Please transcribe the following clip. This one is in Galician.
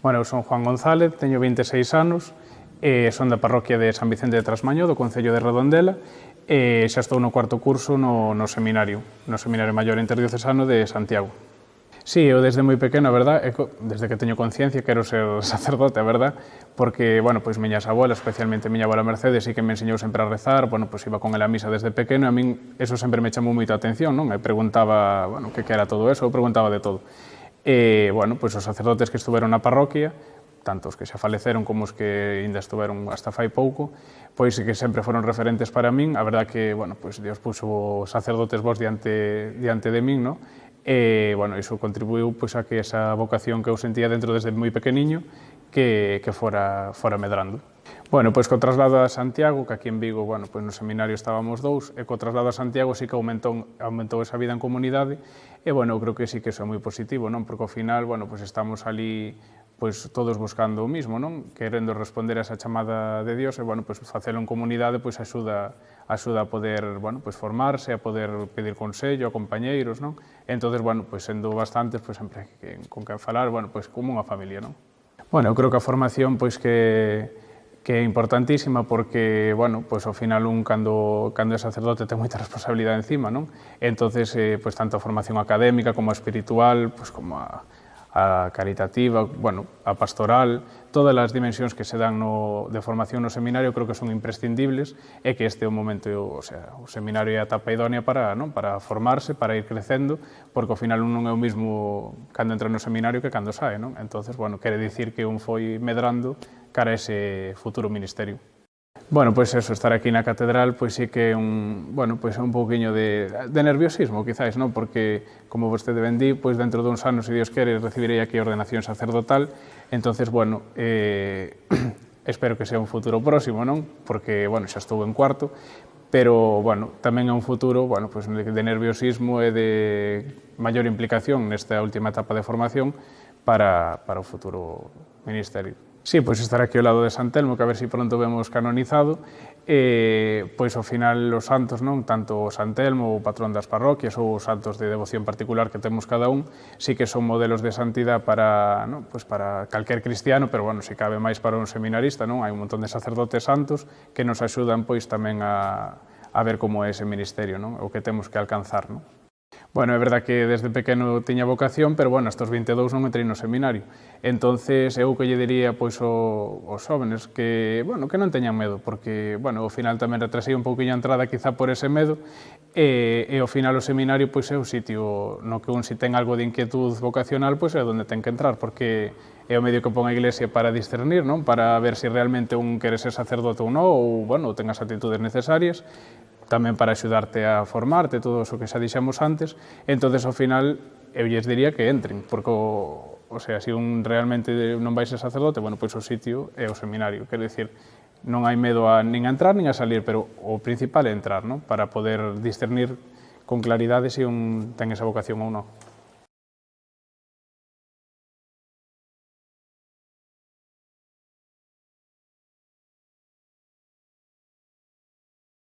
Bueno, eu son Juan González, teño 26 anos, son da parroquia de San Vicente de Trasmaño, do Concello de Redondela, e xa estou no cuarto curso no Seminario Maior Interdiocesano de Santiago. Sí, eu desde moi pequeno, a verdad, desde que teño conciencia quero ser sacerdote, a verdad, porque, bueno, pois miñas abuelas, especialmente miña abuela Mercedes, sí que me enseñou sempre a rezar, bueno, pois iba con ela a misa desde pequeno, e a min eso sempre me chamou moito a atención, non? E preguntaba, bueno, que era todo eso, eu preguntaba de todo. E, bueno, pois os sacerdotes que estuveron na parroquia, tanto os que xa faleceron como os que ainda estuveron hasta fai pouco, pois que sempre foron referentes para min. A verdad que, bueno, pois Dios puxo sacerdotes vos diante de min, no? E, bueno, iso contribuiu pois a que esa vocación que eu sentía dentro desde moi pequeniño que fora medrando. Bueno, pois co traslado a Santiago, que aquí en Vigo, bueno, pois no seminario estábamos dous, e co traslado a Santiago sí que aumentou esa vida en comunidade, e, bueno, eu creo que sí que iso é moi positivo, non? Porque ao final, bueno, pois estamos ali pois todos buscando o mismo, non? Querendo responder a esa chamada de Dios, e, bueno, pois facelo en comunidade pois axuda a poder, bueno, pois formarse, a poder pedir consello a compañeiros, non? E entonces, bueno, pois sendo bastantes, pois sempre con quen falar, bueno, pois como unha familia, non? Bueno, eu creo que a formación pois que é importantísima porque, bueno, pois ao final cando é sacerdote ten moita responsabilidade encima, non? E entonces, pois tanto a formación académica como a espiritual, pois como a caritativa, bueno, a pastoral, todas as dimensións que se dan de formación no seminario creo que son imprescindibles e que este é o momento, o sea, o seminario é a etapa idónea para formarse, para ir crecendo, porque ao final non é o mismo cando entra no seminario que cando sae, non? Entonces, bueno, quere dicir que foi medrando cara a ese futuro ministerio. Bueno, pois eso, estar aquí na catedral, pois sí que é un pouquiño de nerviosismo, quizáis, non? Porque, como vostede ben di, pois dentro duns anos, se Dios quere, recibirei aquí a ordenación sacerdotal, entonces, bueno, espero que sea un futuro próximo, non? Porque, bueno, xa estou en cuarto, pero, bueno, tamén é un futuro, bueno, pois de nerviosismo e de maior implicación nesta última etapa de formación para o futuro ministerio. Sí, pois estar aquí ao lado de San Telmo, que a ver se pronto vemos canonizado, pois ao final os santos, non? Tanto San Telmo, o patrón das parroquias, ou os santos de devoción particular que temos cada un, sí que son modelos de santidade para calquer cristiano, pero, bueno, se cabe máis para un seminarista, non? Hai un montón de sacerdotes santos que nos axudan, pois, tamén a ver como é ese ministerio, non? O que temos que alcanzar, non? Bueno, é verdad que desde pequeno tiña vocación, pero, bueno, hasta os 22 non entrei no seminario. Entonces, eu que lle diría pois aos xóvenes que, bueno, que non teñan medo, porque, bueno, ao final tamén retrasei un pouquinho a entrada quizá por ese medo, e ao final o seminario pois é o sitio no que un si ten algo de inquietud vocacional, pois é onde ten que entrar, porque é o medio que pon a Iglesia para discernir, non? Para ver se realmente un quere ser sacerdote ou non, ou, bueno, ten as actitudes necesarias, tamén para axudarte a formarte, todo o que xa dixemos antes. Entonces, ao final, eu lles diría que entren, porque, o sea, se un realmente non vai ser sacerdote, bueno, pois o sitio é o seminario, quero dicir, non hai medo nin a entrar nin a salir, pero o principal é entrar, non? Para poder discernir con claridade se un ten esa vocación ou non.